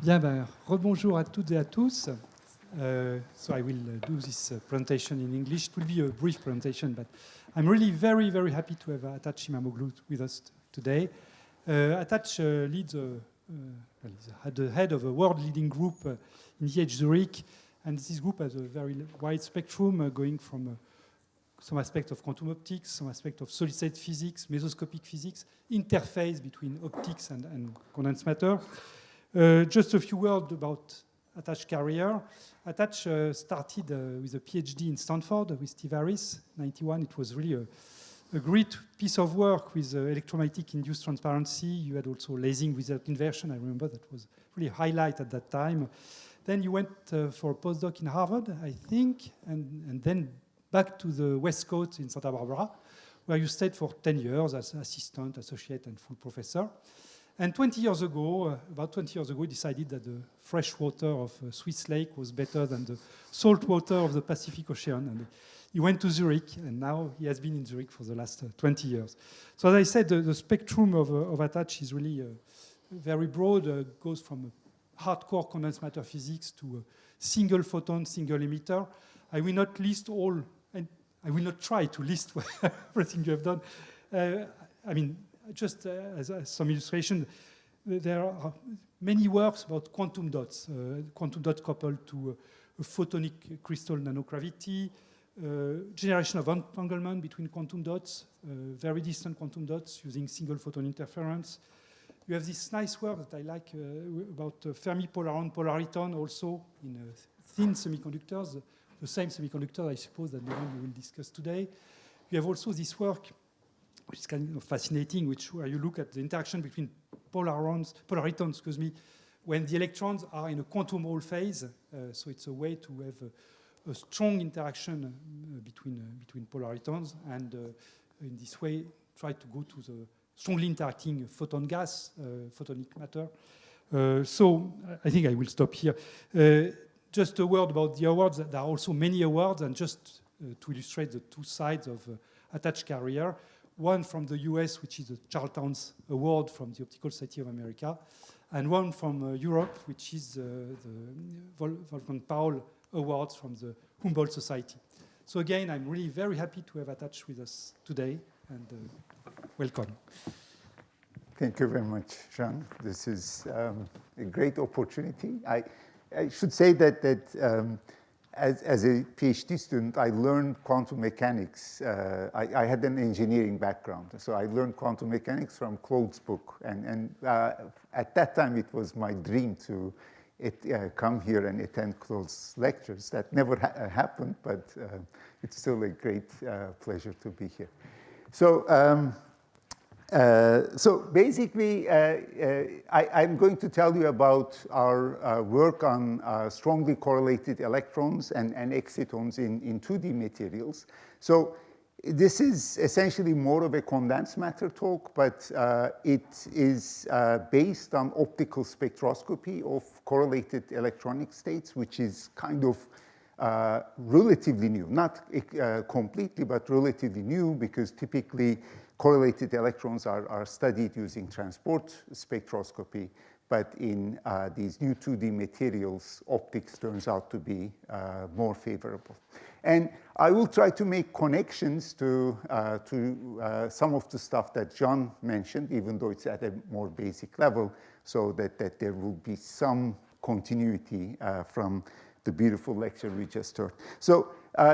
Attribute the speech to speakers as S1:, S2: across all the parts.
S1: Bien, ben, rebonjour à toutes et à tous. So I will do this presentation in English. It will be a brief presentation, but I'm really very, very happy to have Atac Imamoglu with us today. Atac leads the head of a world-leading group in Zürich, and this group has a very wide spectrum going from some aspect of quantum optics, some aspect of solid-state physics, mesoscopic physics, interface between optics and condensed matter. Just a few words about Atac's career. Atac started with a PhD in Stanford with Steve Harris, 91. It was really a great piece of work with electromagnetic induced transparency. You had also lasing without inversion. I remember that was really a highlight at that time. Then you went for a postdoc in Harvard, I think, and then back to the West Coast in Santa Barbara, where you stayed for 10 years as assistant, associate, and full professor. And 20 years ago, about 20 years ago, he decided that the fresh water of a Swiss lake was better than the salt water of the Pacific Ocean. And he went to Zurich, and now he has been in Zurich for the last 20 years. So as I said, the spectrum of Atac is really very broad. Goes from hardcore condensed matter physics to a single photon, single emitter. I will not list all, and I will not try to list everything you have done. I mean, just as some illustration, there are many works about quantum dots coupled to a photonic crystal nanogravity, generation of entanglement between quantum dots, very distant quantum dots using single photon interference. You have this nice work that I like about Fermi polaron, polariton, also in thin semiconductors, the same semiconductor, I suppose, that the one we will discuss today. You have also this work, which is kind of fascinating, where you look at the interaction between polaritons, when the electrons are in a quantum Hall phase. So it's a way to have a strong interaction between polaritons, and in this way, try to go to the strongly interacting photon gas, photonic matter. So I think I will stop here. Just a word about the awards. There are also many awards, and just to illustrate the two sides of Atac's career. One from the US, which is the Charles Award from the Optical Society of America, and one from Europe, which is the Wolfgang Paul Awards from the Humboldt Society. So again, I'm really very happy to have Atac with us today, and welcome.
S2: Thank you very much, Jean. This is a great opportunity. I should say that as a PhD student, I learned quantum mechanics. I had an engineering background, so I learned quantum mechanics from Claude's book. And at that time, it was my dream to come here and attend Claude's lectures. That never happened, but it's still a great pleasure to be here. So basically, I'm going to tell you about our work on strongly correlated electrons and excitons in 2D materials. So this is essentially more of a condensed matter talk, but it is based on optical spectroscopy of correlated electronic states, which is kind of relatively new. Not completely, but relatively new, because typically correlated electrons are studied using transport spectroscopy, but in these new 2D materials, optics turns out to be more favorable. And I will try to make connections to some of the stuff that John mentioned, even though it's at a more basic level, so that there will be some continuity from the beautiful lecture we just heard. So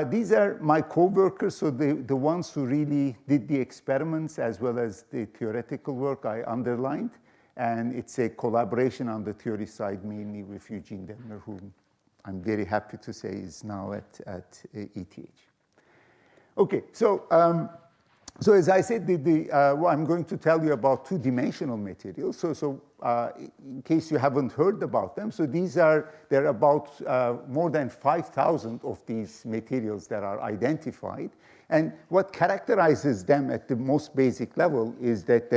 S2: these are my co-workers, so the ones who really did the experiments as well as the theoretical work I underlined. And it's a collaboration on the theory side, mainly with Eugene Demner, who I'm very happy to say is now at ETH. Okay, so as I said, well, I'm going to tell you about two-dimensional materials. So in case you haven't heard about them, so there are about more than 5,000 of these materials that are identified. And what characterizes them at the most basic level is that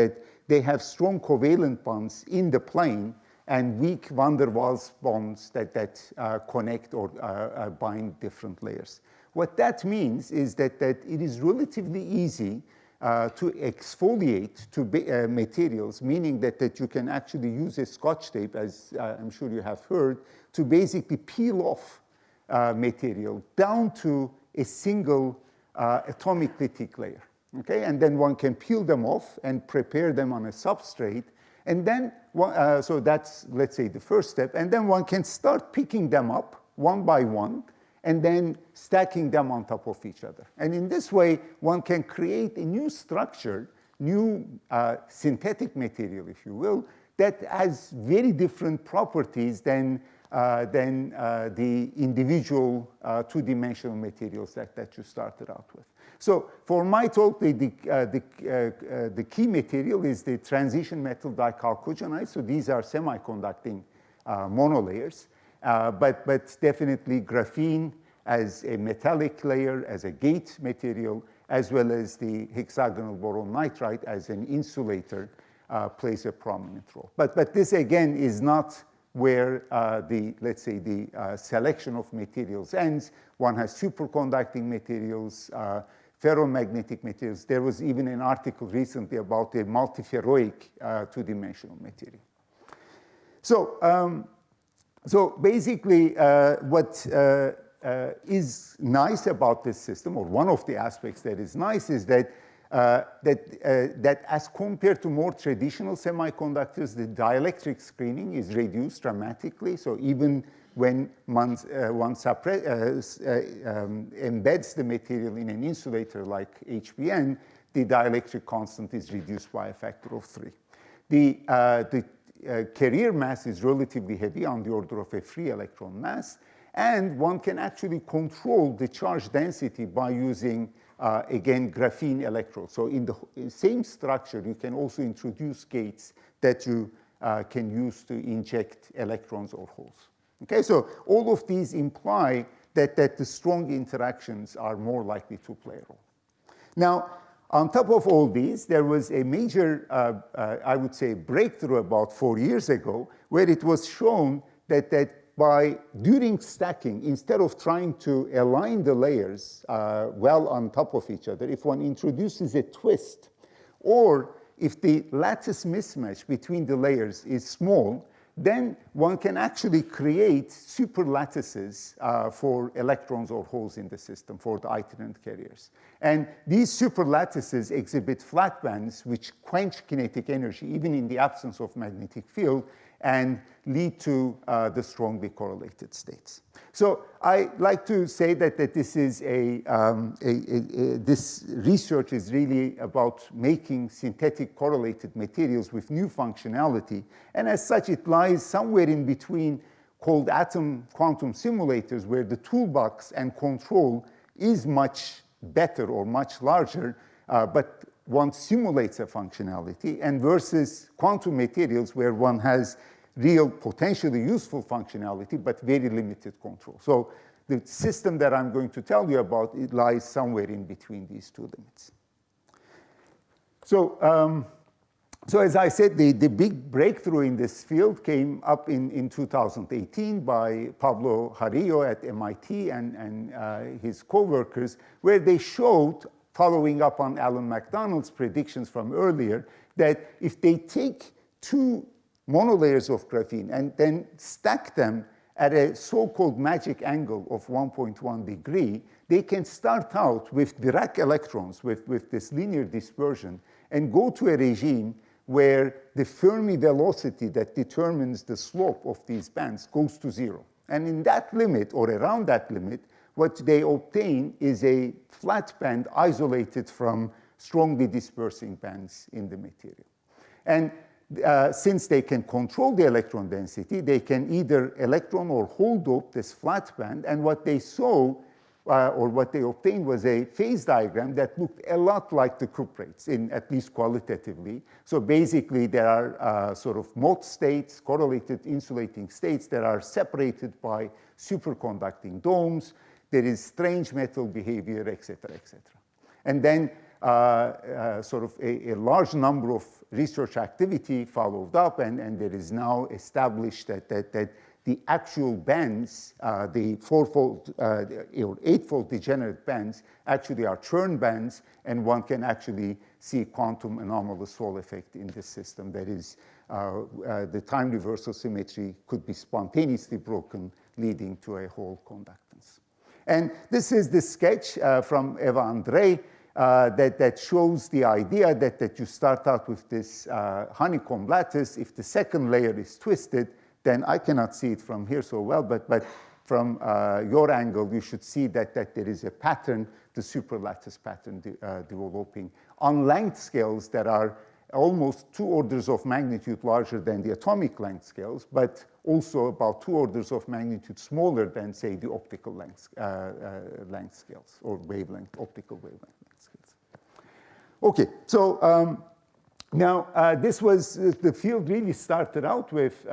S2: they have strong covalent bonds in the plane and weak van der Waals bonds that connect or bind different layers. What that means is that it is relatively easy to exfoliate to materials, meaning that you can actually use a Scotch tape, as I'm sure you have heard, to basically peel off material down to a single atomically thick layer. Okay? And then one can peel them off and prepare them on a substrate. And then, so that's, let's say, the first step. And then one can start picking them up one by one and then stacking them on top of each other. And in this way, one can create a new structure, new synthetic material, if you will, that has very different properties than the individual two-dimensional materials that you started out with. So for my talk, the key material is the transition metal dichalcogenide. So these are semiconducting monolayers. But definitely graphene as a metallic layer, as a gate material, as well as the hexagonal boron nitride as an insulator plays a prominent role. But this, again, is not where let's say, the selection of materials ends. One has superconducting materials, ferromagnetic materials. There was even an article recently about a multiferroic two-dimensional material. So basically, what is nice about this system, or one of the aspects that is nice, is that as compared to more traditional semiconductors, the dielectric screening is reduced dramatically. So even when one embeds the material in an insulator like HBN, the dielectric constant is reduced by a factor of 3. The carrier mass is relatively heavy, on the order of a free electron mass, and one can actually control the charge density by using, again, graphene electrodes. So in the same structure, you can also introduce gates that you can use to inject electrons or holes. Okay, so all of these imply that the strong interactions are more likely to play a role. Now, on top of all these, there was a major, I would say, breakthrough about 4 years ago, where it was shown that during stacking, instead of trying to align the layers well on top of each other, if one introduces a twist, or if the lattice mismatch between the layers is small, then one can actually create superlattices for electrons or holes in the system for the iterant carriers. And these superlattices exhibit flat bands which quench kinetic energy, even in the absence of magnetic field, and lead to the strongly correlated states. So I like to say that this is this research is really about making synthetic correlated materials with new functionality, and as such, it lies somewhere in between cold atom quantum simulators, where the toolbox and control is much better or much larger, but one simulates a functionality, and versus quantum materials, where one has real potentially useful functionality, but very limited control. So the system that I'm going to tell you about, it lies somewhere in between these two limits. So, so as I said, the big breakthrough in this field came up in 2018 by Pablo Jarillo at MIT and his co-workers, where they showed, following up on Alan McDonald's predictions from earlier, that if they take two monolayers of graphene and then stack them at a so-called magic angle of 1.1 degree, they can start out with Dirac electrons, with this linear dispersion, and go to a regime where the Fermi velocity that determines the slope of these bands goes to 0. And in that limit, or around that limit, what they obtain is a flat band isolated from strongly dispersing bands in the material. And since they can control the electron density, they can either electron or hole dope this flat band, and what they saw, or what they obtained, was a phase diagram that looked a lot like the cuprates, at least qualitatively. So basically, there are sort of mode states, correlated insulating states that are separated by superconducting domes. There is strange metal behavior, et cetera, et cetera. And then sort of a large number of research activity followed up, and there is now established that the actual bands, the fourfold or eightfold degenerate bands, actually are Chern bands, and one can actually see quantum anomalous Hall effect in this system. That is, the time reversal symmetry could be spontaneously broken, leading to a Hall conductance. And this is the sketch from Eva Andrei that shows the idea that you start out with this honeycomb lattice. If the second layer is twisted, then I cannot see it from here so well, but from your angle, you should see that there is a pattern, the superlattice pattern developing on length scales that are almost 2 orders of magnitude larger than the atomic length scales, but also about 2 orders of magnitude smaller than, say, the optical length scales, or optical wavelength length scales. Okay, so now, this was, the field really started out with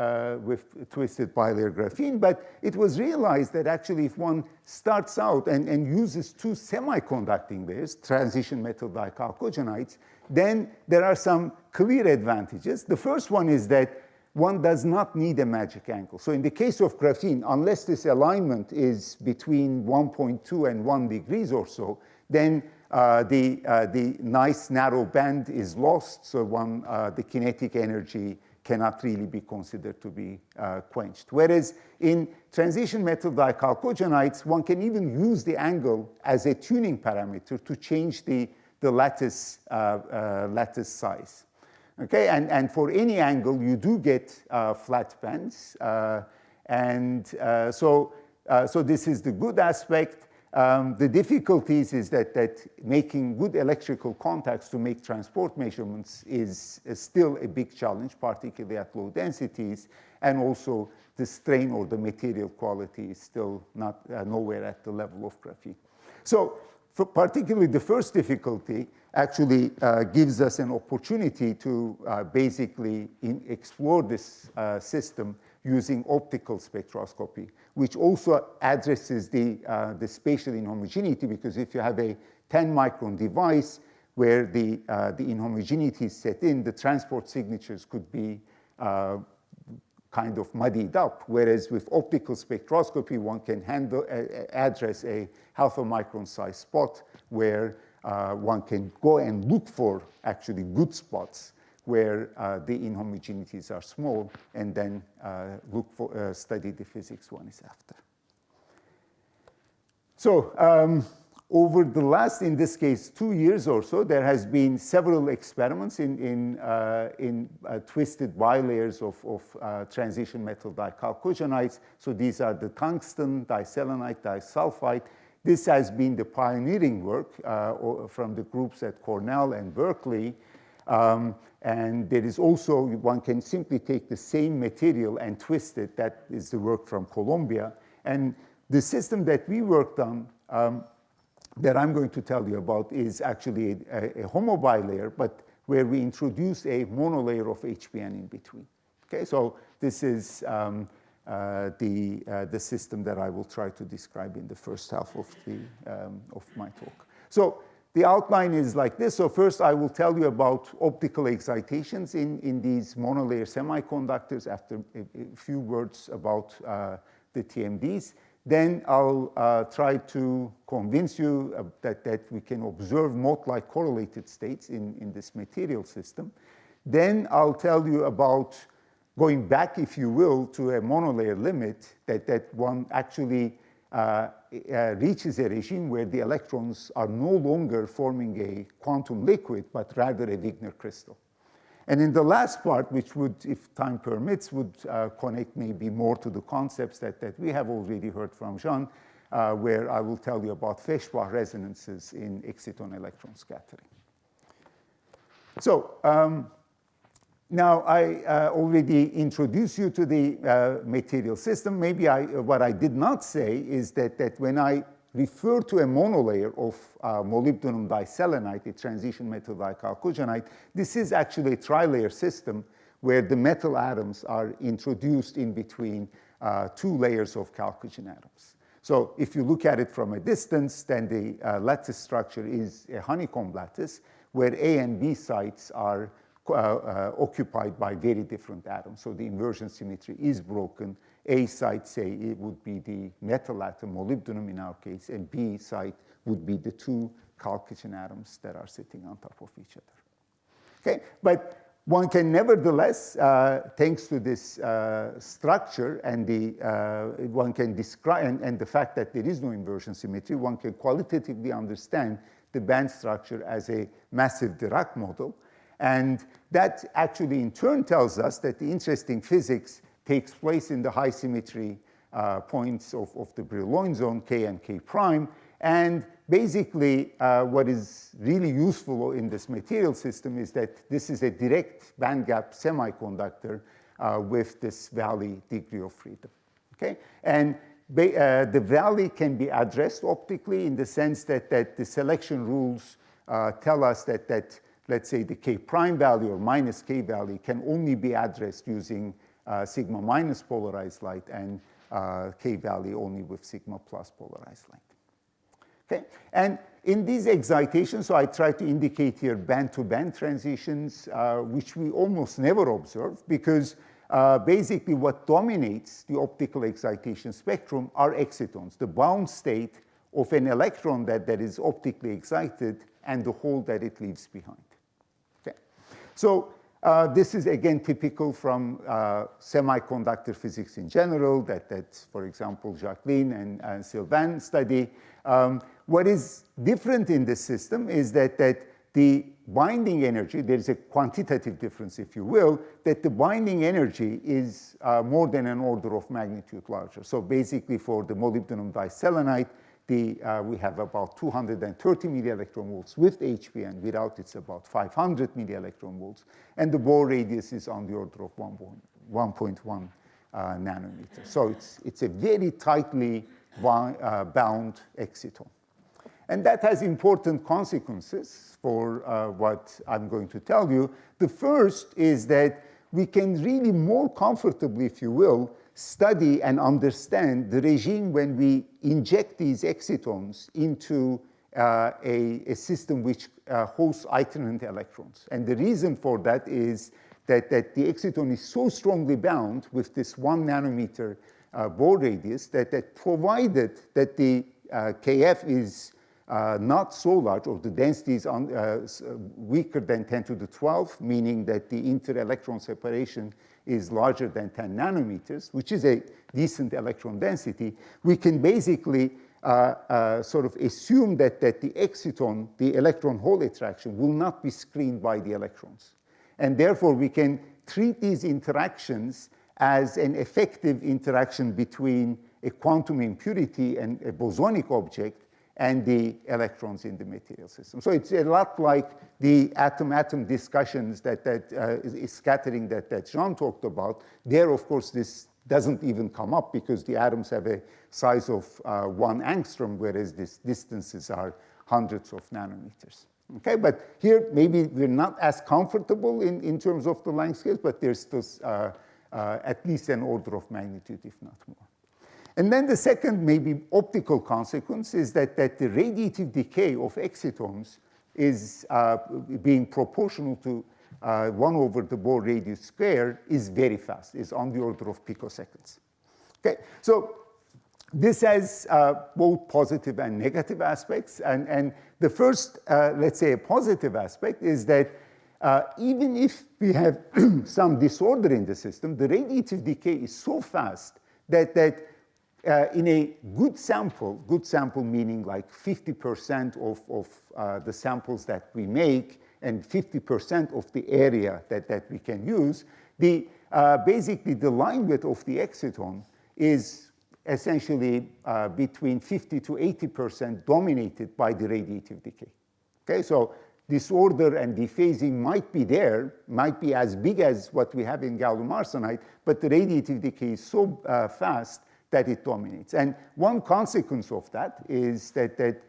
S2: twisted bilayer graphene, but it was realized that actually if one starts out and uses 2 semiconducting layers, transition metal dichalcogenides, then there are some clear advantages. The first one is that one does not need a magic angle. So in the case of graphene, unless this alignment is between 1.2 and 1 degrees or so, then the nice narrow band is lost, so the kinetic energy cannot really be considered to be quenched. Whereas in transition metal dichalcogenides, one can even use the angle as a tuning parameter to change the lattice size. Okay, and for any angle, you do get flat bands, so this is the good aspect. The difficulties is that making good electrical contacts to make transport measurements is still a big challenge, particularly at low densities, and also the strain or the material quality is still not nowhere at the level of graphene. So particularly the first difficulty actually gives us an opportunity to basically explore this system using optical spectroscopy, which also addresses the spatial inhomogeneity, because if you have a 10-micron device where the inhomogeneity is set in, the transport signatures could be kind of muddied up, whereas with optical spectroscopy, one can address a half a micron size spot where one can go and look for actually good spots where the inhomogeneities are small, and then study the physics one is after. So over the last, in this case, 2 years or so, there has been several experiments in twisted bilayers of transition metal dichalcogenides. So these are the tungsten, diselenite, disulfide. This has been the pioneering work from the groups at Cornell and Berkeley. And there is also, one can simply take the same material and twist it. That is the work from Columbia. And the system that we worked on, that I'm going to tell you about, is actually a homobilayer, but where we introduce a monolayer of HBN in between. Okay, so this is the system that I will try to describe in the first half of my talk. So the outline is like this. So first, I will tell you about optical excitations in these monolayer semiconductors, after a few words about the TMDs. Then I'll try to convince you that we can observe mode-like correlated states in this material system. Then I'll tell you about going back, if you will, to a monolayer limit, that one actually reaches a regime where the electrons are no longer forming a quantum liquid, but rather a Wigner crystal. And in the last part, which would, if time permits, would connect maybe more to the concepts that we have already heard from Jean, where I will tell you about Feshbach resonances in exciton electron scattering. So now I already introduced you to the material system. Maybe what I did not say is that when I refer to a monolayer of molybdenum diselenite, a transition metal dichalcogenide, this is actually a trilayer system where the metal atoms are introduced in between 2 layers of chalcogen atoms. So if you look at it from a distance, then the lattice structure is a honeycomb lattice where A and B sites are occupied by very different atoms. So the inversion symmetry is broken, A site, say, it would be the metal atom, molybdenum in our case, and B site would be the two chalcogen atoms that are sitting on top of each other. Okay, but one can nevertheless, thanks to this structure and one can describe, and the fact that there is no inversion symmetry, one can qualitatively understand the band structure as a massive Dirac model. And that actually in turn tells us that the interesting physics takes place in the high symmetry points of the Brillouin zone, K and K prime. And basically, what is really useful in this material system is that this is a direct bandgap semiconductor with this valley degree of freedom. Okay? And the valley can be addressed optically in the sense that the selection rules tell us that, let's say, the K prime value or minus K value can only be addressed using sigma minus polarized light and K value only with sigma plus polarized light. Okay? And in these excitations, so I try to indicate here band-to-band transitions, which we almost never observe because basically what dominates the optical excitation spectrum are excitons, the bound state of an electron that is optically excited and the hole that it leaves behind. Okay. So this is again typical from semiconductor physics in general that for example, Jacqueline and Sylvain study. What is different in this system is that the binding energy, there is a quantitative difference, if you will, that the binding energy is more than an order of magnitude larger. So basically for the molybdenum diselenite, we have about 230 millielectron volts with HP, and without it's about 500 millielectron volts. And the Bohr radius is on the order of 1.1 nanometer. So it's a very tightly bound exciton. And that has important consequences for what I'm going to tell you. The first is that we can really more comfortably, if you will, study and understand the regime when we inject these excitons into a system which hosts iterant electrons. And the reason for that is that the exciton is so strongly bound with this 1 nanometer Bohr radius that provided that the Kf is not so large, or the density is weaker than 10 to the 12, meaning that the inter-electron separation is larger than 10 nanometers, which is a decent electron density, we can basically sort of assume that the exciton, the electron hole attraction, will not be screened by the electrons. And therefore, we can treat these interactions as an effective interaction between a quantum impurity and a bosonic object and the electrons in the material system. So it's a lot like the atom-atom discussions is scattering that Jean talked about. There, of course, this doesn't even come up because the atoms have a size of 1 angstrom, whereas these distances are hundreds of nanometers. Okay, but here maybe we're not as comfortable in terms of the length scales, but there's still at least an order of magnitude, if not more. And then the second maybe optical consequence is that the radiative decay of excitons is being proportional to 1 over the Bohr radius square is very fast, is on the order of picoseconds. Okay, so this has both positive and negative aspects. And the first, let's say, a positive aspect is that even if we have some disorder in the system, the radiative decay is so fast that in a good sample meaning like 50% of the samples that we make and 50% of the area that we can use, basically the line width of the exciton is essentially between 50 to 80% dominated by the radiative decay. Okay, so disorder and dephasing might be there, might be as big as what we have in gallium arsenide, but the radiative decay is so fast that it dominates. And one consequence of that is that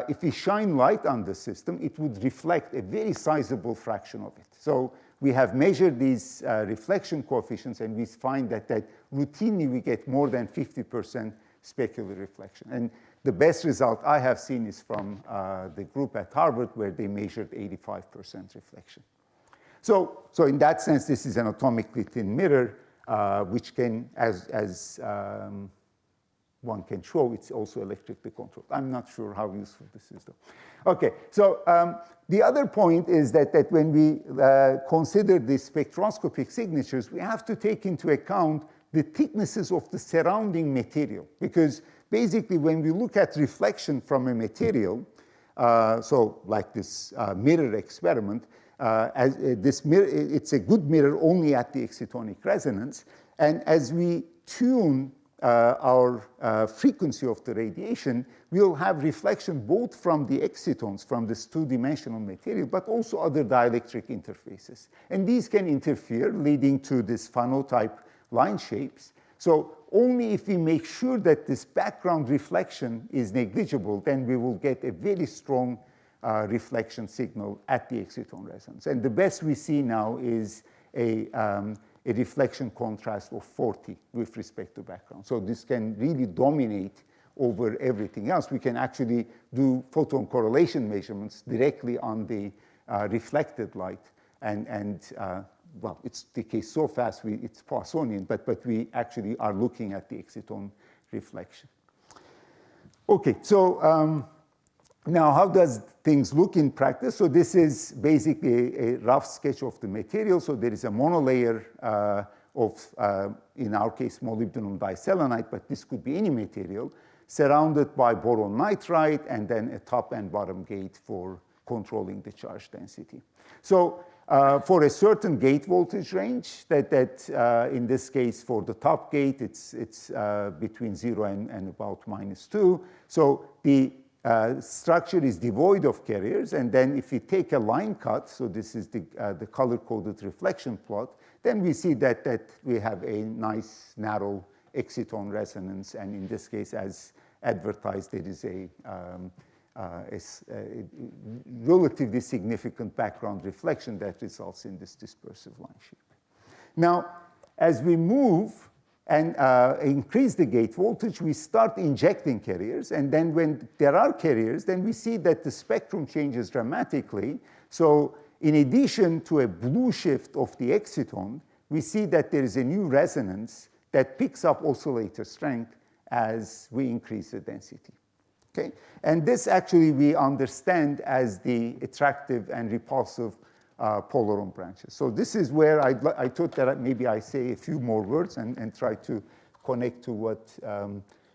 S2: if we shine light on the system, it would reflect a very sizable fraction of it. So we have measured these reflection coefficients, and we find that routinely we get more than 50% specular reflection. And the best result I have seen is from the group at Harvard, where they measured 85% reflection. So in that sense, this is an atomically thin mirror. which can, as one can show, it's also electrically controlled. I'm not sure how useful this is, though. Okay, so the other point is that when we consider the spectroscopic signatures, we have to take into account the thicknesses of the surrounding material, because basically when we look at reflection from a material, so like this mirror experiment, this mirror, it's a good mirror only at the excitonic resonance, and as we tune our frequency of the radiation, we'll have reflection both from the excitons, from this two-dimensional material, but also other dielectric interfaces. And these can interfere, leading to this phonotype line shapes. So only if we make sure that this background reflection is negligible, then we will get a very strong reflection signal at the exciton resonance. And the best we see now is a reflection contrast of 40 with respect to background. So this can really dominate over everything else. We can actually do photon correlation measurements directly on the reflected light. Well, it's decays so fast, it's Poissonian, but we actually are looking at the exciton reflection. Okay, so now how does things look in practice? So this is basically a rough sketch of the material. So there is a monolayer of, in our case, molybdenum diselenide, but this could be any material, surrounded by boron nitride, and then a top and bottom gate for controlling the charge density. So for a certain gate voltage range, that in this case for the top gate, it's between 0 and about -2. So the structure is devoid of carriers, and then if you take a line cut, so this is the color-coded reflection plot, then we see that we have a nice narrow exciton resonance, and in this case, as advertised, there is a relatively significant background reflection that results in this dispersive line shape. Now, as we move and increase the gate voltage, we start injecting carriers, and then when there are carriers, then we see that the spectrum changes dramatically. So in addition to a blue shift of the exciton, we see that there is a new resonance that picks up oscillator strength as we increase the density. Okay? And this actually we understand as the attractive and repulsive polaron branches. So this is where I thought that maybe I say a few more words and try to connect to what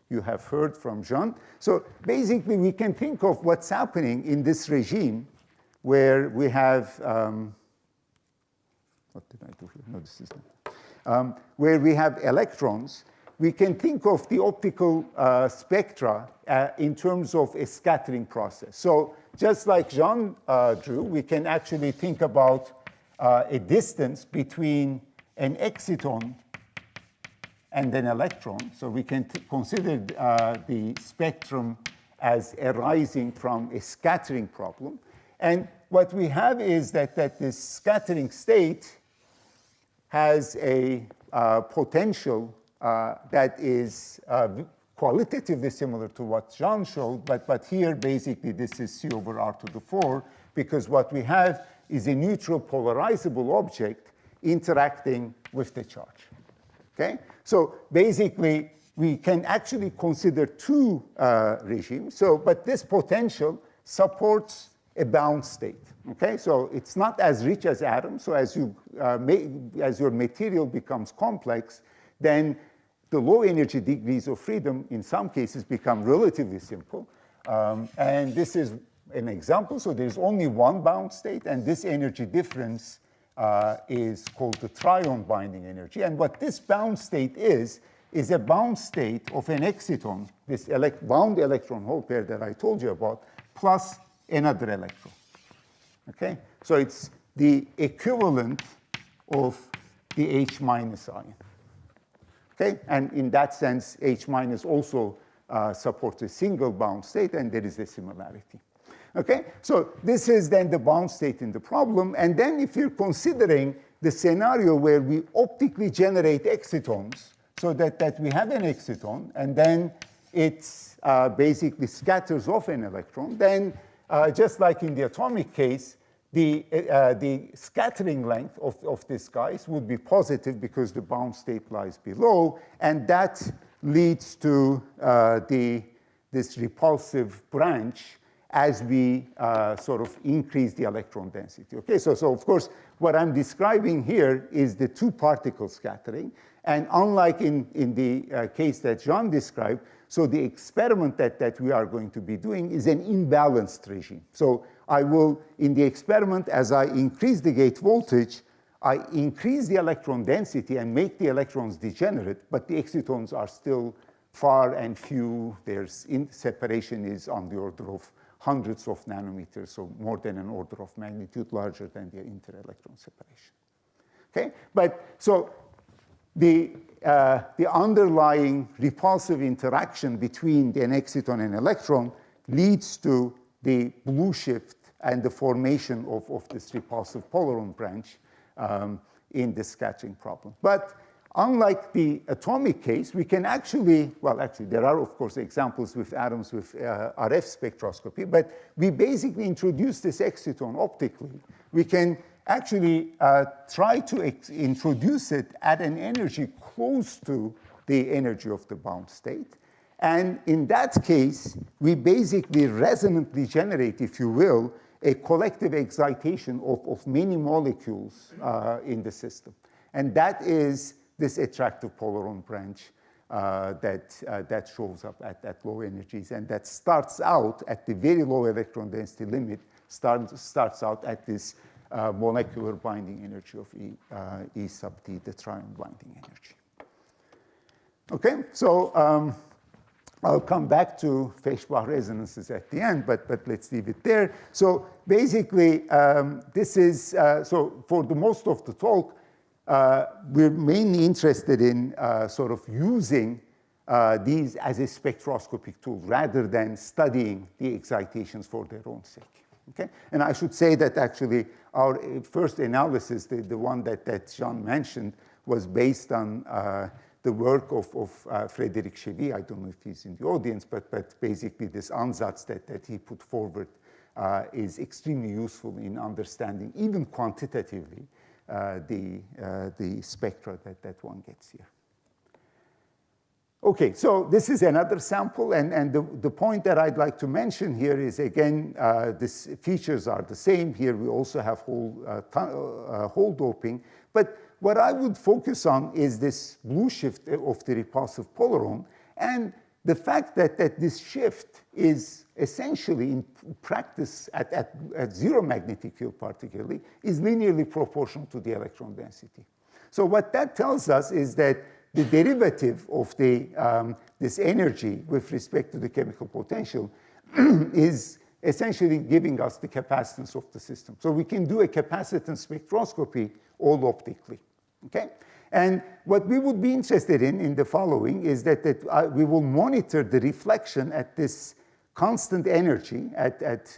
S2: you have heard from Jean. So basically we can think of what's happening in this regime where we have, what did I do here? No, this is not. Where we have electrons. We can think of the optical spectra in terms of a scattering process. So just like Jean drew, we can actually think about a distance between an exciton and an electron. So we can consider the spectrum as arising from a scattering problem. And what we have is that this scattering state has a potential that is qualitatively similar to what Jean showed, but here basically this is C over R to the 4, because what we have is a neutral polarizable object interacting with the charge. Okay? So basically we can actually consider two regimes. So, but this potential supports a bound state. Okay? So it's not as rich as atoms. So as your material becomes complex, then the low energy degrees of freedom in some cases become relatively simple. And this is an example. So there's only one bound state, and this energy difference is called the trion binding energy. And what this bound state is a bound state of an exciton, this bound electron hole pair that I told you about, plus another electron. Okay? So it's the equivalent of the H minus ion. Okay? And in that sense, H minus also supports a single bound state, and there is a similarity. Okay? So this is then the bound state in the problem. And then if you're considering the scenario where we optically generate excitons, so that we have an exciton, and then it basically scatters off an electron, then just like in the atomic case, the scattering length of these guys would be positive because the bound state lies below, and that leads to this repulsive branch as we sort of increase the electron density. Okay, so of course, what I'm describing here is the two-particle scattering, and unlike in the case that Jean described, so the experiment that we are going to be doing is an imbalanced regime. So I will, in the experiment, as I increase the gate voltage, I increase the electron density and make the electrons degenerate, but the excitons are still far and few. Separation is on the order of hundreds of nanometers, so more than an order of magnitude larger than the inter-electron separation. Okay, but so the underlying repulsive interaction between an exciton and electron leads to the blue shift and the formation of this repulsive polaron branch in the scattering problem. But unlike the atomic case, we can actually, well, actually, there are, of course, examples with atoms with RF spectroscopy, but we basically introduce this exciton optically. We can actually try to introduce it at an energy close to the energy of the bound state. And in that case, we basically resonantly generate, if you will, a collective excitation of many molecules in the system. And that is this attractive polaron branch that shows up at low energies, and that starts out at the very low electron density limit, starts out at this molecular binding energy of E sub d, the trion binding energy. Okay, so I'll come back to Feshbach resonances at the end, but let's leave it there. So basically, this is, so for the most of the talk, we're mainly interested in sort of using these as a spectroscopic tool rather than studying the excitations for their own sake. Okay? And I should say that actually our first analysis, the one that Jean mentioned, was based on the work of Frédéric Chevy. I don't know if he's in the audience, but basically this ansatz that he put forward is extremely useful in understanding, even quantitatively, the spectra that one gets here. Okay, so this is another sample, and the point that I'd like to mention here is, again, these features are the same. Here we also have hole doping, but what I would focus on is this blue shift of the repulsive polaron, and the fact that this shift is essentially, in practice, at zero magnetic field particularly, is linearly proportional to the electron density. So what that tells us is that the derivative of this energy with respect to the chemical potential is essentially giving us the capacitance of the system. So we can do a capacitance spectroscopy all optically, okay? And what we would be interested in the following is that we will monitor the reflection at this constant energy,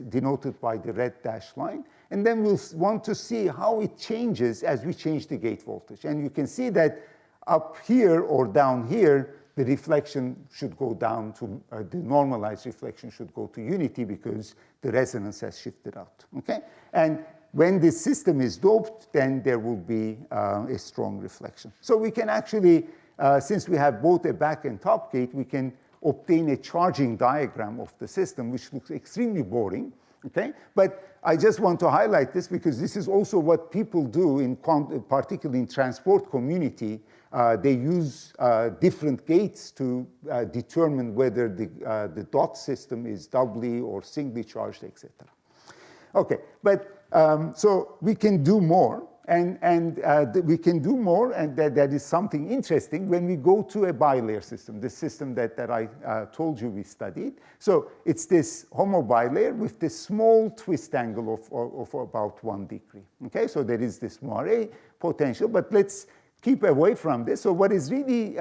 S2: denoted by the red dashed line, and then we'll want to see how it changes as we change the gate voltage. And you can see that up here or down here, the reflection should go down to, the normalized reflection should go to unity because the resonance has shifted out, okay? And when this system is doped, then there will be a strong reflection. So we can actually, since we have both a back and top gate, we can obtain a charging diagram of the system, which looks extremely boring, okay? But I just want to highlight this because this is also what people do, particularly in transport community. They use different gates to determine whether the dot system is doubly or singly charged, etc. Okay, but so we can do more, and we can do more, and that is something interesting when we go to a bilayer system, the system that I told you we studied. So it's this homo bilayer with this small twist angle of about 1 degree. Okay, so there is this moire potential, but let's keep away from this. So what is really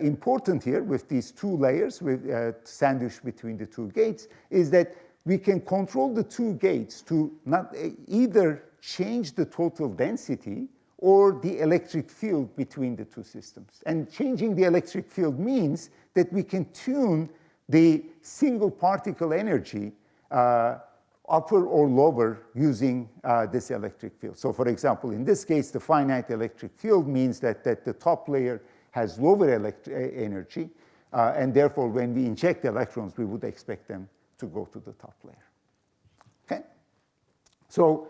S2: important here with these two layers, sandwiched between the two gates, is that we can control the two gates to not either change the total density or the electric field between the two systems. And changing the electric field means that we can tune the single particle energy upper or lower using this electric field. So for example, in this case, the finite electric field means that the top layer has lower energy, and therefore when we inject electrons, we would expect them to go to the top layer. Okay? So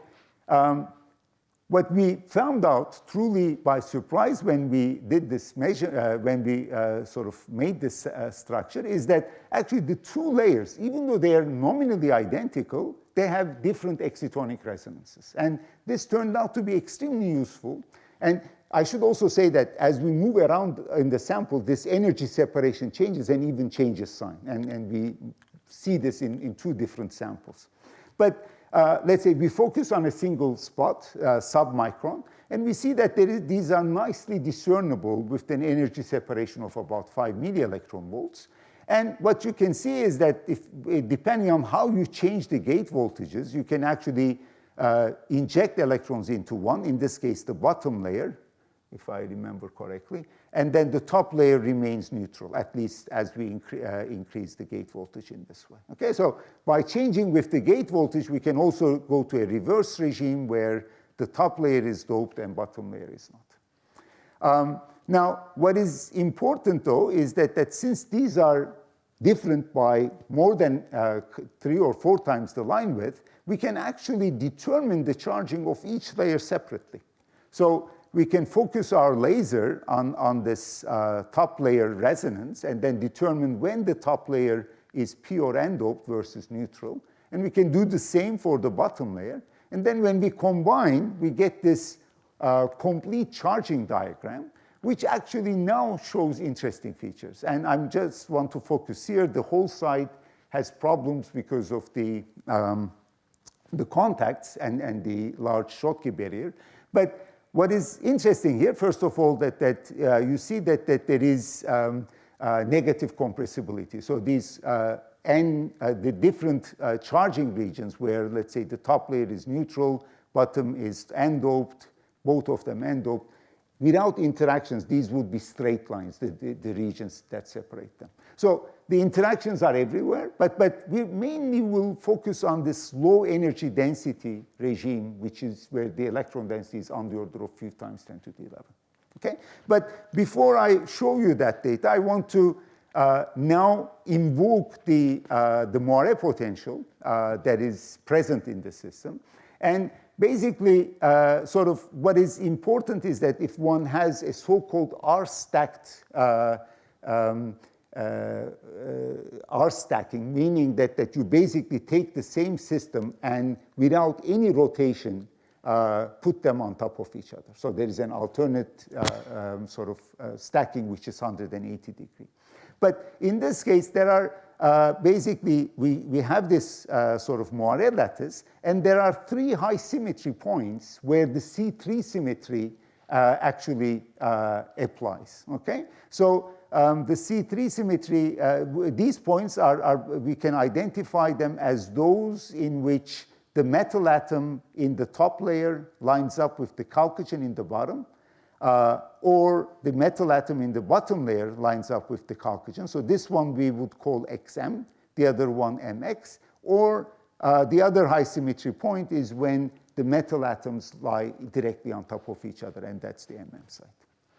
S2: what we found out truly by surprise when we did this measure, when we sort of made this structure, is that actually the two layers, even though they are nominally identical, they have different excitonic resonances. And this turned out to be extremely useful. And I should also say that as we move around in the sample, this energy separation changes and even changes sign. And we see this in two different samples. But let's say we focus on a single spot, submicron, and we see that these are nicely discernible with an energy separation of about 5 millielectron volts. And what you can see is that depending on how you change the gate voltages, you can actually inject electrons into one, in this case the bottom layer, if I remember correctly, and then the top layer remains neutral, at least as we increase the gate voltage in this way. Okay, so by changing with the gate voltage, we can also go to a reverse regime where the top layer is doped and bottom layer is not. Now, what is important, though, is that since these are different by more than 3 or 4 times the line width, we can actually determine the charging of each layer separately. So we can focus our laser on this top layer resonance and then determine when the top layer is p or n doped versus neutral. And we can do the same for the bottom layer. And then when we combine, we get this complete charging diagram, which actually now shows interesting features. And I just want to focus here. The whole side has problems because of the contacts and the large Schottky barrier. But what is interesting here, first of all, that you see that there is negative compressibility. So these the different charging regions where, let's say, the top layer is neutral, bottom is n-doped, both of them n-doped, without interactions, these would be straight lines, the regions that separate them. So the interactions are everywhere, but we mainly will focus on this low energy density regime, which is where the electron density is on the order of few times 10 to the 11. Okay? But before I show you that data, I want to now invoke the Moiré potential that is present in the system. And basically, sort of what is important is that if one has a so-called R-stacked R-stacking, meaning that you basically take the same system and without any rotation, put them on top of each other. So there is an alternate sort of stacking which is 180 degrees. But in this case, there are basically, we have this sort of Moiré lattice, and there are 3 high symmetry points where the C3 symmetry actually applies, okay? So the C3 symmetry, these points we can identify them as those in which the metal atom in the top layer lines up with the chalcogen in the bottom, or the metal atom in the bottom layer lines up with the chalcogen. So this one we would call XM, the other one MX, or the other high symmetry point is when the metal atoms lie directly on top of each other, and that's the MM site.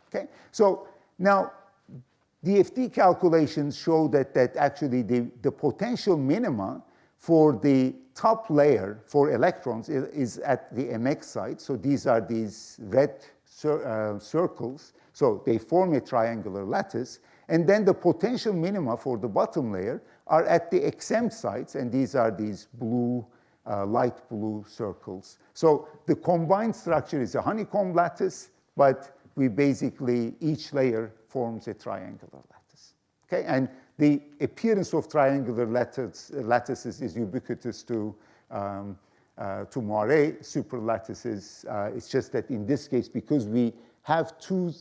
S2: Okay? So now, DFT calculations show that actually the potential minima for the top layer for electrons is at the MX site. So these are these red circles. So they form a triangular lattice. And then the potential minima for the bottom layer are at the XM sites, and these are these blue, light blue circles. So the combined structure is a honeycomb lattice, but we basically, each layer forms a triangular lattice. Okay? And the appearance of triangular lattices is ubiquitous to Moiré superlattices. It's just that in this case, because we have 2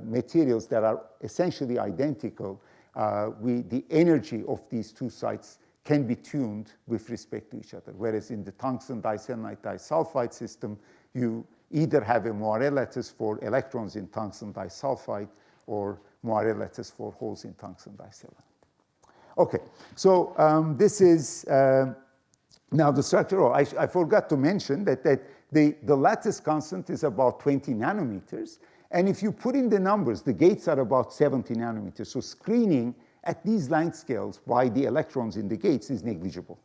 S2: materials that are essentially identical, the energy of these 2 sites can be tuned with respect to each other. Whereas in the tungsten diselenite disulfide system, you either have a Moiré lattice for electrons in tungsten disulfide or Moiré lattice for holes in tungsten diselenite. Okay, so this is Now the structure, oh, I forgot to mention that the lattice constant is about 20 nanometers. And if you put in the numbers, the gates are about 70 nanometers. So screening at these length scales by the electrons in the gates is negligible.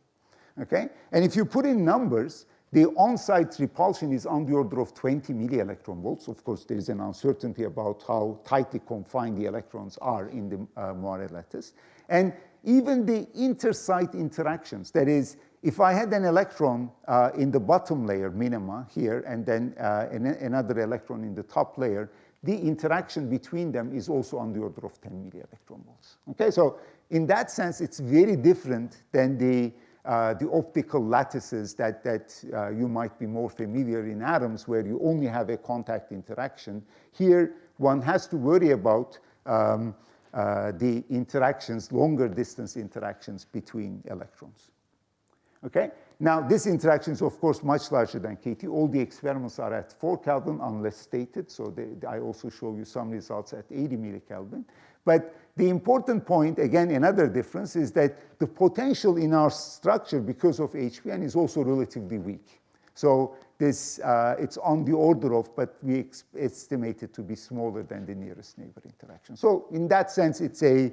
S2: Okay? And if you put in numbers, the on-site repulsion is on the order of 20 millielectron volts. Of course, there is an uncertainty about how tightly confined the electrons are in the Moiré lattice. And even the inter-site interactions, that is, if I had an electron in the bottom layer, minima, here, and then another electron in the top layer, the interaction between them is also on the order of 10 millielectron volts. Okay, so in that sense, it's very different than the optical lattices that you might be more familiar in atoms, where you only have a contact interaction. Here, one has to worry about the interactions, longer distance interactions between electrons. Okay? Now, this interaction is, of course, much larger than KT. All the experiments are at 4 Kelvin, unless stated. So I also show you some results at 80 millikelvin. But the important point, again, another difference, is that the potential in our structure, because of HPN, is also relatively weak. So this, it's on the order of, but we estimate it to be smaller than the nearest neighbor interaction. So in that sense, it's a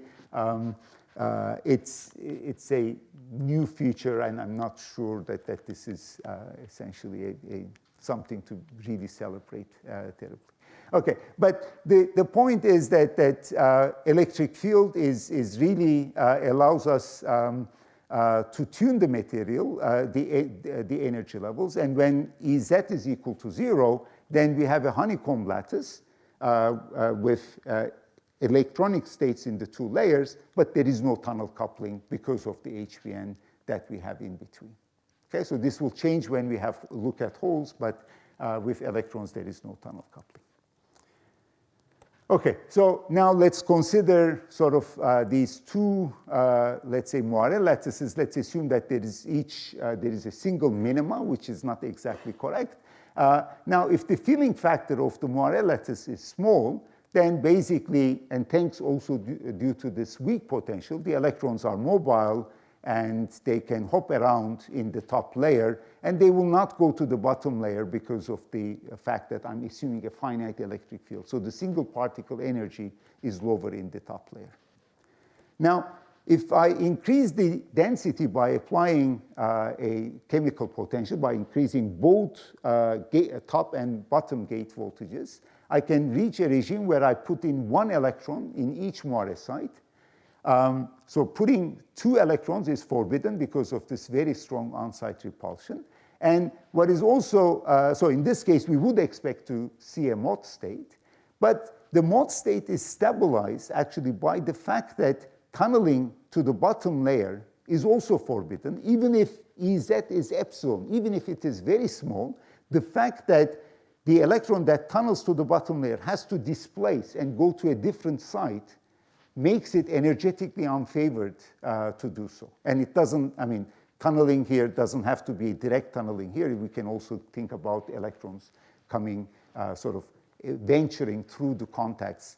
S2: new feature, and I'm not sure that this is essentially something to really celebrate terribly. Okay, but the point is that electric field is really allows us to tune the material, the energy levels, and when Ez is equal to 0, then we have a honeycomb lattice with electronic states in the two layers, but there is no tunnel coupling because of the HPN that we have in between. Okay, so this will change when we have look at holes, but with electrons there is no tunnel coupling. Okay, so now let's consider sort of these two, let's say, Moiré lattices. Let's assume that there is a single minima, which is not exactly correct. Now, if the filling factor of the Moiré lattice is small, then basically, and thanks also due to this weak potential, the electrons are mobile and they can hop around in the top layer, and they will not go to the bottom layer because of the fact that I'm assuming a finite electric field. So the single particle energy is lower in the top layer. Now, if I increase the density by applying a chemical potential, by increasing both top and bottom gate voltages, I can reach a regime where I put in one electron in each Moiré site. So putting 2 electrons is forbidden because of this very strong on-site repulsion. And what is also, so in this case, we would expect to see a Mott state. But the Mott state is stabilized actually by the fact that tunneling to the bottom layer is also forbidden. Even if Ez is epsilon, even if it is very small, the fact that the electron that tunnels to the bottom layer has to displace and go to a different site makes it energetically unfavored to do so. And it doesn't, I mean, tunneling here doesn't have to be direct tunneling here. We can also think about electrons coming, sort of venturing through the contacts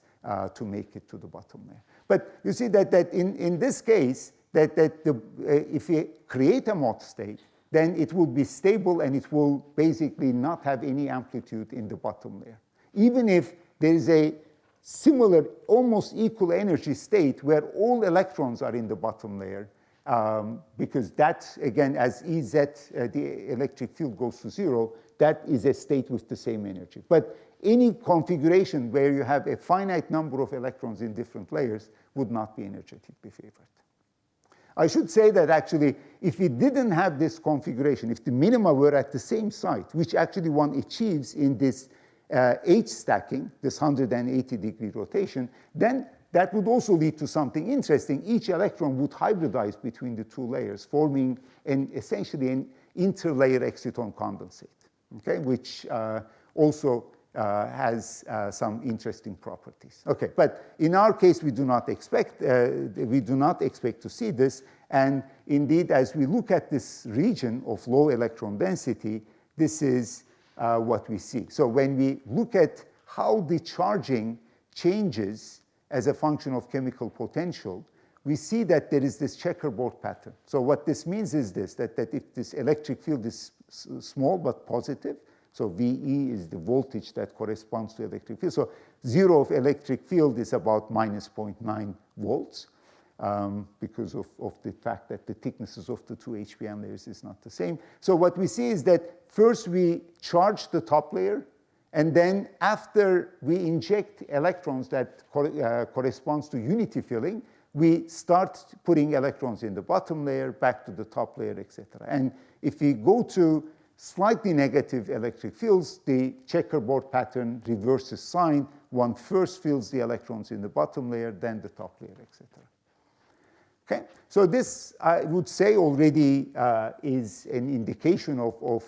S2: to make it to the bottom layer. But you see that in this case, if we create a Mott state, then it will be stable and it will basically not have any amplitude in the bottom layer. Even if there is a similar, almost equal energy state where all electrons are in the bottom layer, because that, again, as Ez, the electric field goes to 0, that is a state with the same energy. But any configuration where you have a finite number of electrons in different layers would not be energetically favored. I should say that actually, if we didn't have this configuration, if the minima were at the same site, which actually one achieves in this H stacking, this 180-degree rotation, then that would also lead to something interesting. Each electron would hybridize between the two layers, forming essentially an interlayer exciton condensate, okay, which also has some interesting properties. Okay, but in our case, we do not expect to see this. And indeed, as we look at this region of low electron density, this is what we see. So when we look at how the charging changes as a function of chemical potential, we see that there is this checkerboard pattern. So what this means is this, that if this electric field is small but positive, so VE is the voltage that corresponds to electric field. So 0 of electric field is about minus 0.9 volts because of the fact that the thicknesses of the two HBM layers is not the same. So what we see is that first we charge the top layer, and then after we inject electrons that corresponds to unity filling, we start putting electrons in the bottom layer, back to the top layer, etc. And if we go to slightly negative electric fields, the checkerboard pattern reverses sign. One first fills the electrons in the bottom layer, then the top layer, etc. Okay, so this, I would say, already is an indication of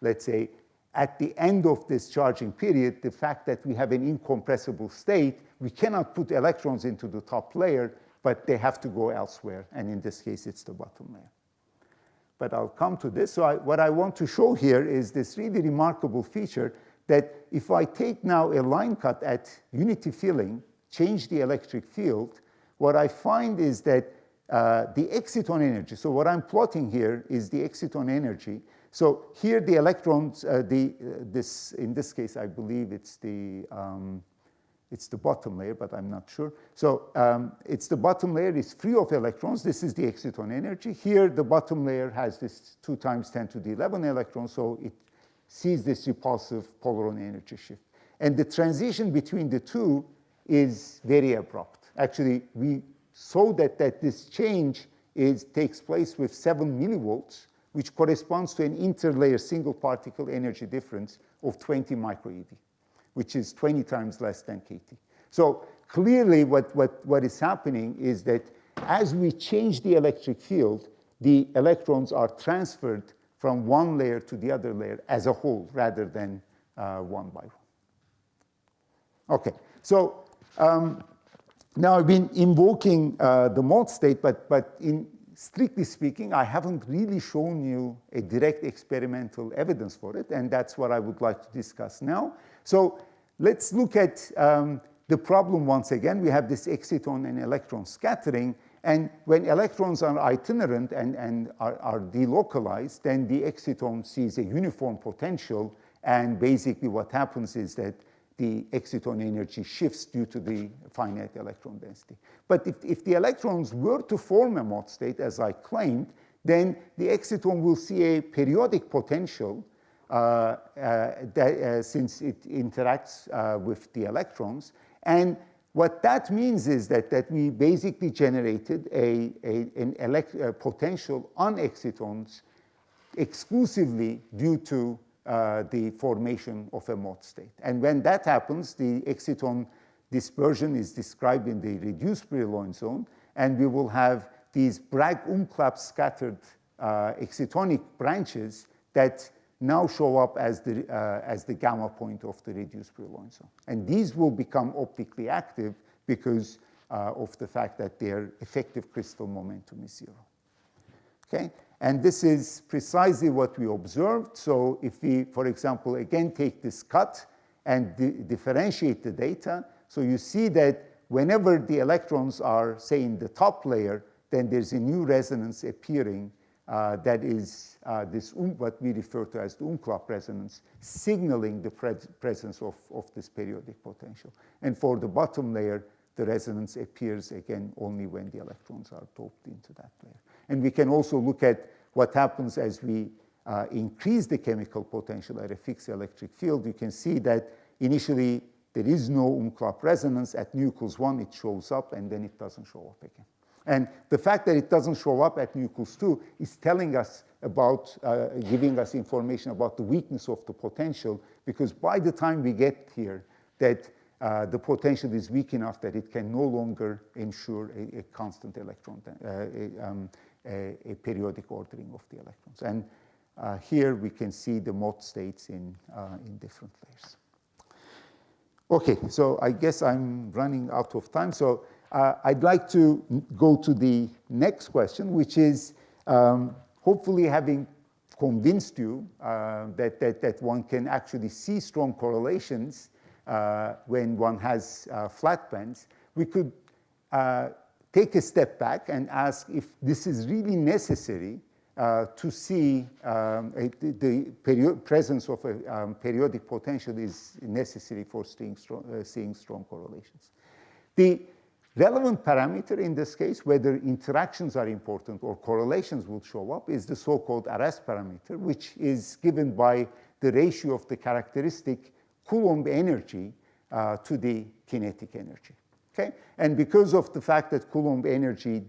S2: let's say, at the end of this charging period, the fact that we have an incompressible state, we cannot put electrons into the top layer, but they have to go elsewhere. And in this case, it's the bottom layer. But I'll come to this. So what I want to show here is this really remarkable feature that if I take now a line cut at unity filling, change the electric field, what I find is that the exciton energy, so what I'm plotting here is the exciton energy. So here the electrons, in this case, I believe it's the bottom layer, but I'm not sure. So it's the bottom layer is free of electrons. This is the exciton energy. Here, the bottom layer has this 2 times 10 to the 11 electrons, so it sees this repulsive polaron energy shift. And the transition between the two is very abrupt. Actually, we saw that this change takes place with 7 millivolts, which corresponds to an interlayer single particle energy difference of 20 microeV, which is 20 times less than kT. So clearly what is happening is that as we change the electric field, the electrons are transferred from one layer to the other layer as a whole, rather than one by one. Okay, so now I've been invoking the mode state, but in strictly speaking, I haven't really shown you a direct experimental evidence for it, and that's what I would like to discuss now. So let's look at the problem once again. We have this exciton and electron scattering, and when electrons are itinerant and are delocalized, then the exciton sees a uniform potential, and basically what happens is that the exciton energy shifts due to the finite electron density. But if the electrons were to form a mode state, as I claimed, then the exciton will see a periodic potential since it interacts with the electrons. And what that means is that we basically generated a potential on excitons exclusively due to the formation of a mode state. And when that happens, the exciton dispersion is described in the reduced Brillouin zone, and we will have these Bragg-Umklapp scattered excitonic branches that now show up as the gamma point of the reduced Brillouin zone. And these will become optically active because of the fact that their effective crystal momentum is 0. Okay? And this is precisely what we observed. So if we, for example, again take this cut and differentiate the data, so you see that whenever the electrons are, say, in the top layer, then there's a new resonance appearing that is what we refer to as the Umklapp resonance, signaling the presence of this periodic potential. And for the bottom layer, the resonance appears again only when the electrons are doped into that layer. And we can also look at what happens as we increase the chemical potential at a fixed electric field. You can see that initially there is no Umklapp resonance. At nu equals 1, it shows up, and then it doesn't show up again. And the fact that it doesn't show up at nu equals 2 is telling us about, giving us information about the weakness of the potential, because by the time we get here, that the potential is weak enough that it can no longer ensure a constant electron, a periodic ordering of the electrons. And here we can see the mode states in different layers. Okay, so I guess I'm running out of time. So I'd like to go to the next question, which is hopefully having convinced you that one can actually see strong correlations when one has flat bands. We could take a step back and ask if this is really necessary to see the presence of a periodic potential is necessary for seeing strong correlations. The relevant parameter in this case, whether interactions are important or correlations will show up, is the so-called RS parameter, which is given by the ratio of the characteristic Coulomb energy to the kinetic energy. Okay? And because of the fact that Coulomb energy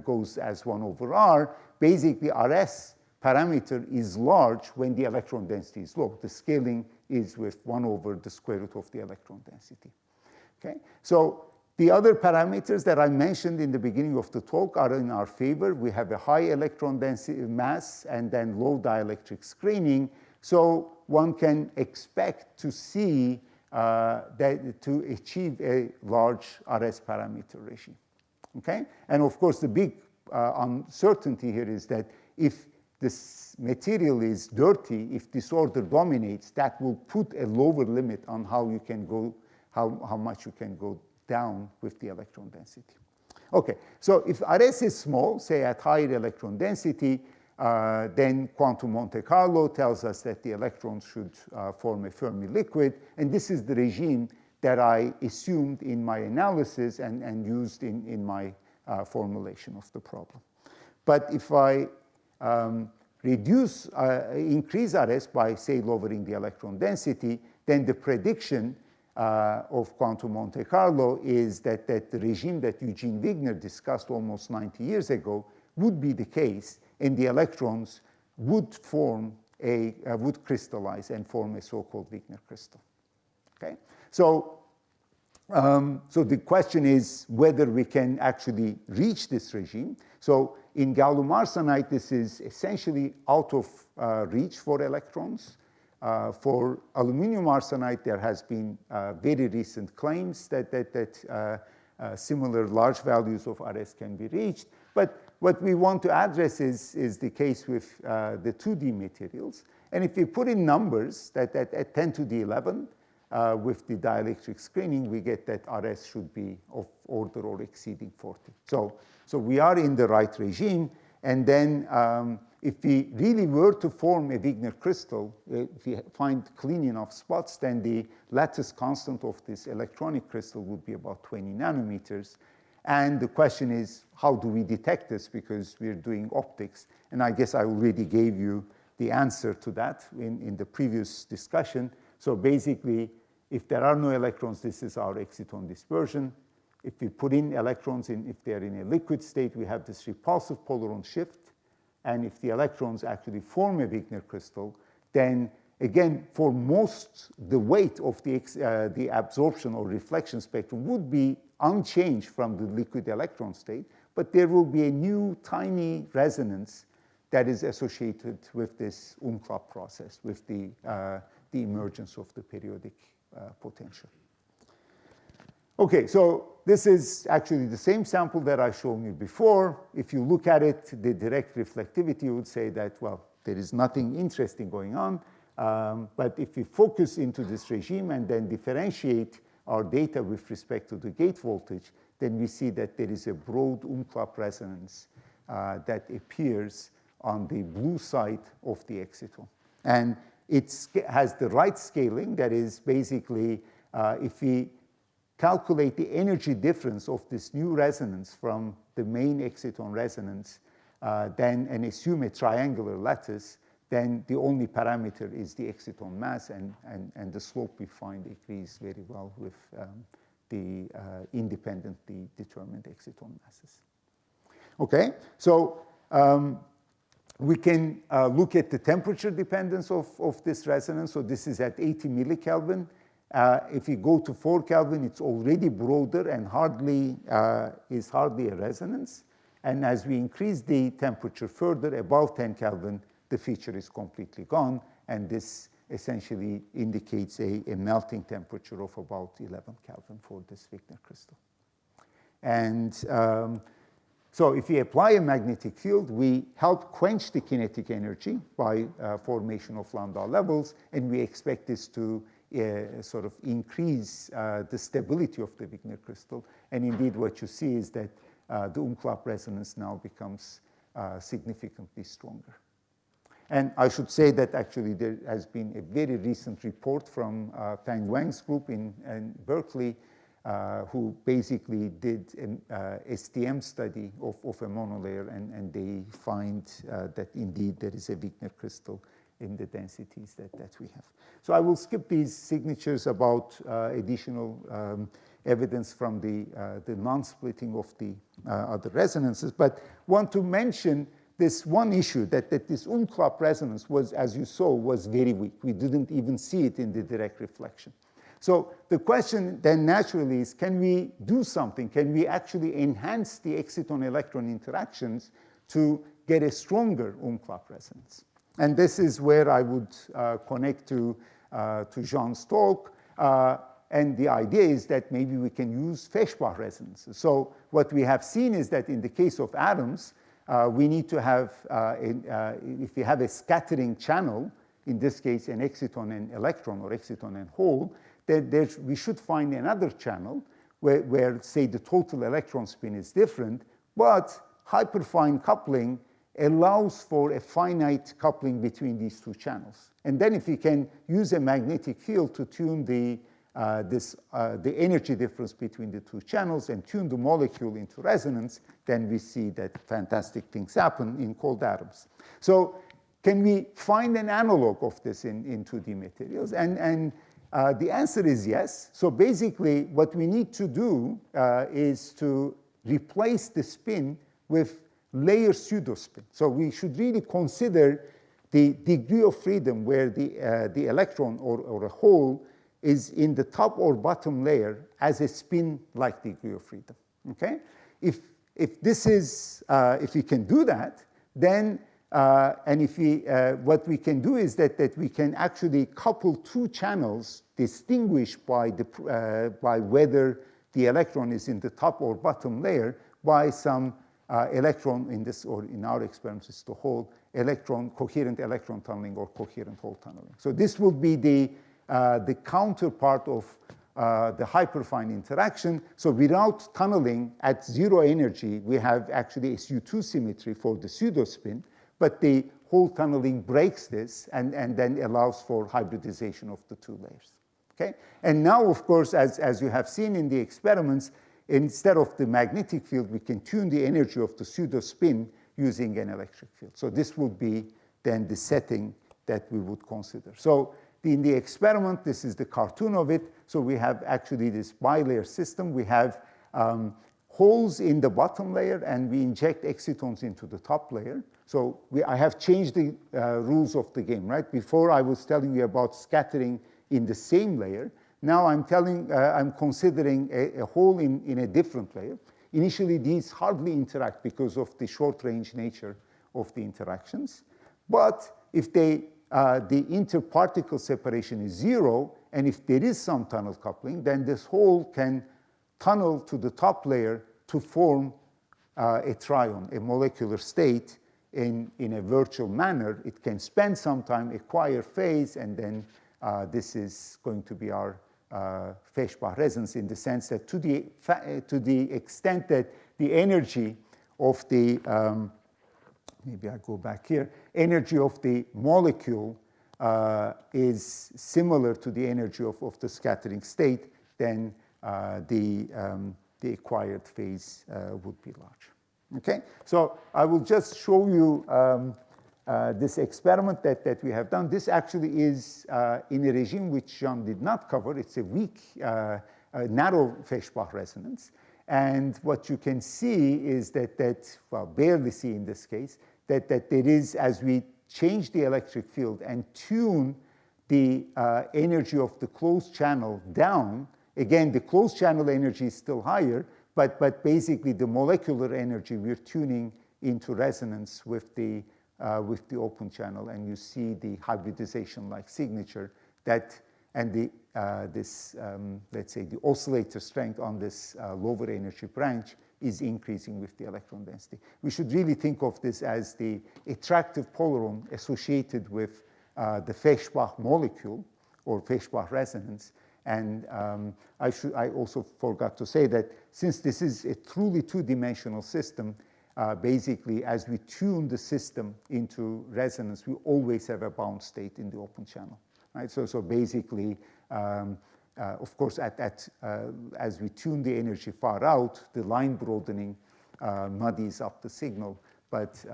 S2: goes as 1 over R, basically RS parameter is large when the electron density is low. The scaling is with 1 over the square root of the electron density. Okay? So the other parameters that I mentioned in the beginning of the talk are in our favor. We have a high electron density mass and then low dielectric screening. So one can expect to see to achieve a large RS parameter regime. Okay? And of course, the big uncertainty here is that if this material is dirty, if disorder dominates, that will put a lower limit on how you can go, how much you can go down with the electron density. Okay, so if RS is small, say at higher electron density, then quantum Monte Carlo tells us that the electrons should form a Fermi liquid, and this is the regime that I assumed in my analysis and used in my formulation of the problem. But if I increase RS by, say, lowering the electron density, then the prediction of quantum Monte Carlo is that the regime that Eugene Wigner discussed almost 90 years ago would be the case, and the electrons would would crystallize and form a so-called Wigner crystal. Okay, so the question is whether we can actually reach this regime. So in gallium arsenide, this is essentially out of reach for electrons. For aluminum arsenide, there has been very recent claims that similar large values of RS can be reached. But what we want to address is the case with the 2D materials. And if we put in numbers that at 10 to the 11, with the dielectric screening, we get that RS should be of order or exceeding 40. So we are in the right regime. And then if we really were to form a Wigner crystal, if we find clean enough spots, then the lattice constant of this electronic crystal would be about 20 nanometers. And the question is, how do we detect this? Because we're doing optics. And I guess I already gave you the answer to that in the previous discussion. So basically, if there are no electrons, this is our exciton dispersion. If we put in electrons, if they're in a liquid state, we have this repulsive polaron shift. And if the electrons actually form a Wigner crystal, then again, for most, the weight of the absorption or reflection spectrum would be unchanged from the liquid electron state, but there will be a new tiny resonance that is associated with this Umklapp process, with the emergence of the periodic potential. Okay, so this is actually the same sample that I showed you before. If you look at it, the direct reflectivity, you would say that, well, there is nothing interesting going on. But if we focus into this regime and then differentiate our data with respect to the gate voltage, then we see that there is a broad Umklapp resonance that appears on the blue side of the exciton. And it has the right scaling. That is basically, if we calculate the energy difference of this new resonance from the main exciton resonance, and assume a triangular lattice, then the only parameter is the exciton mass, and the slope we find agrees very well with the independently determined exciton masses. Okay, so we can look at the temperature dependence of this resonance. So this is at 80 millikelvin. If you go to 4 Kelvin, it's already broader and is hardly a resonance. And as we increase the temperature further, above 10 Kelvin, the feature is completely gone. And this essentially indicates a melting temperature of about 11 Kelvin for this Wigner crystal. And so if we apply a magnetic field, we help quench the kinetic energy by formation of lambda levels, and we expect this to sort of increase the stability of the Wigner crystal. And indeed, what you see is that the Umklapp resonance now becomes significantly stronger. And I should say that actually there has been a very recent report from Fang Wang's group in Berkeley, who basically did an STM study of a monolayer, and they find that indeed there is a Wigner crystal in the densities that we have. So I will skip these signatures about additional evidence from the non-splitting of the other resonances, but want to mention this one issue, that this Umklapp resonance was, as you saw, was very weak. We didn't even see it in the direct reflection. So the question then naturally is, can we do something? Can we actually enhance the exciton-electron interactions to get a stronger Umklapp resonance? And this is where I would connect to Jean's talk. And the idea is that maybe we can use Feshbach resonances. So what we have seen is that in the case of atoms, we need to have, if we have a scattering channel, in this case an exciton and electron or exciton and hole, then we should find another channel where, say, the total electron spin is different, but hyperfine coupling allows for a finite coupling between these two channels. And then if we can use a magnetic field to tune the energy difference between the two channels and tune the molecule into resonance, then we see that fantastic things happen in cold atoms. So can we find an analog of this in 2D materials? And the answer is yes. So basically, what we need to do is to replace the spin with layer pseudospin. So we should really consider the degree of freedom where the electron or a hole is in the top or bottom layer as a spin-like degree of freedom. Okay? If we can do that, then what we can do is that we can actually couple two channels distinguished by whether the electron is in the top or bottom layer by some electron in this, or in our experiments, is the whole coherent electron tunneling or coherent hole tunneling. So this will be the counterpart of the hyperfine interaction. So without tunneling at zero energy, we have actually a SU2 symmetry for the pseudospin, but the hole tunneling breaks this and then allows for hybridization of the two layers. Okay? And now, of course, as you have seen in the experiments, instead of the magnetic field, we can tune the energy of the pseudospin using an electric field. So this would be then the setting that we would consider. So in the experiment, this is the cartoon of it. So we have actually this bilayer system. We have holes in the bottom layer, and we inject excitons into the top layer. So I have changed the rules of the game, right? Before I was telling you about scattering in the same layer. Now I'm considering a hole in a different layer. Initially, these hardly interact because of the short-range nature of the interactions. But if the interparticle separation is zero, and if there is some tunnel coupling, then this hole can tunnel to the top layer to form a trion, a molecular state in a virtual manner. It can spend some time, acquire phase, and then this is going to be our Feshbach resonance, in the sense that to the extent that the energy of the, maybe I go back here, energy of the molecule is similar to the energy of the scattering state, then the acquired phase would be large. Okay, so I will just show you this experiment that we have done. This actually is in a regime which Jean did not cover. It's a weak, narrow Feshbach resonance. And what you can see is well, barely see in this case, that there is, as we change the electric field and tune the energy of the closed channel down, again, the closed channel energy is still higher, but basically the molecular energy we're tuning into resonance with the open channel, and you see the hybridization-like signature and let's say the oscillator strength on this lower energy branch is increasing with the electron density. We should really think of this as the attractive polaron associated with the Feshbach molecule or Feshbach resonance, And I also forgot to say that since this is a truly two-dimensional system, basically, as we tune the system into resonance, we always have a bound state in the open channel, right? So basically, of course, as we tune the energy far out, the line broadening muddies up the signal, but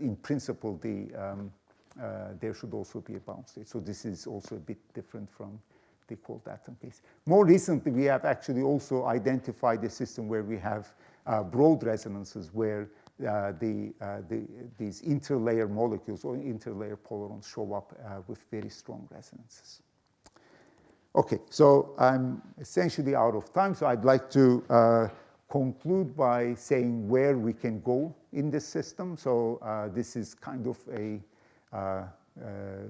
S2: in principle, there should also be a bound state. So this is also a bit different from the cold atom case. More recently, we have actually also identified a system where we have broad resonances where these interlayer molecules or interlayer polarons show up with very strong resonances. Okay, so I'm essentially out of time, so I'd like to conclude by saying where we can go in this system. So this is kind of a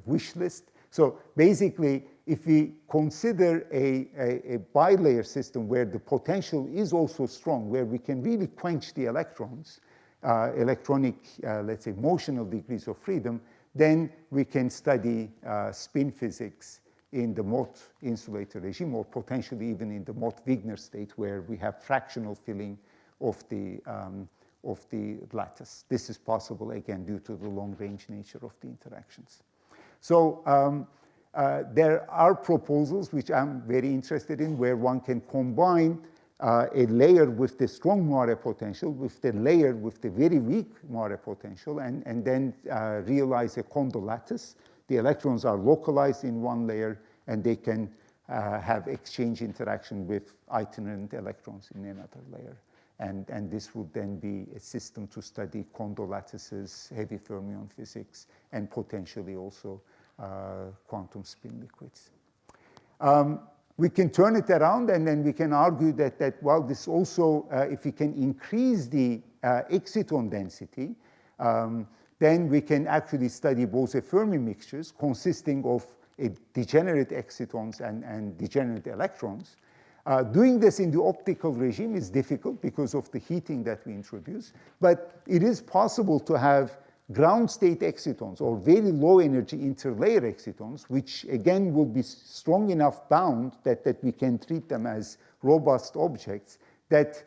S2: wish list. So basically, if we consider a bilayer system where the potential is also strong, where we can really quench the electrons, electronic, let's say, motional degrees of freedom, then we can study spin physics in the Mott insulator regime, or potentially even in the Mott-Wigner state, where we have fractional filling of the lattice. This is possible, again, due to the long-range nature of the interactions. So there are proposals which I'm very interested in, where one can combine a layer with the strong Moiré potential with the layer with the very weak Moiré potential, and then realize a Kondo lattice. The electrons are localized in one layer, and they can have exchange interaction with itinerant electrons in another layer. And this would then be a system to study Kondo lattices, heavy fermion physics, and potentially also quantum spin liquids. We can turn it around, and then we can argue that well, this also, if we can increase the exciton density, then we can actually study Bose-Fermi mixtures consisting of degenerate excitons and degenerate electrons. Doing this in the optical regime is difficult because of the heating that we introduce, but it is possible to have ground state excitons or very low energy interlayer excitons, which again will be strong enough bound that we can treat them as robust objects that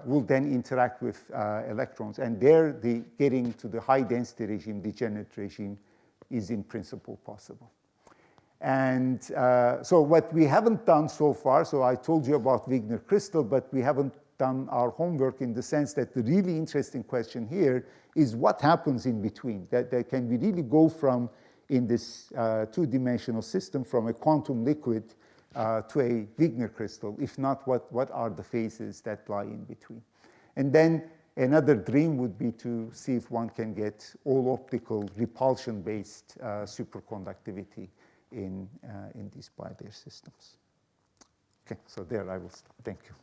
S2: will then interact with electrons. And there, getting to the high density regime, degenerate regime, is in principle possible. And so what we haven't done so far, so I told you about Wigner crystal, but we haven't done our homework in the sense that the really interesting question here is what happens in between. That can we really go from, in this two-dimensional system, from a quantum liquid to a Wigner crystal? If not, what are the phases that lie in between? And then another dream would be to see if one can get all optical repulsion-based superconductivity in these bilayer systems. Okay, so there I will stop. Thank you.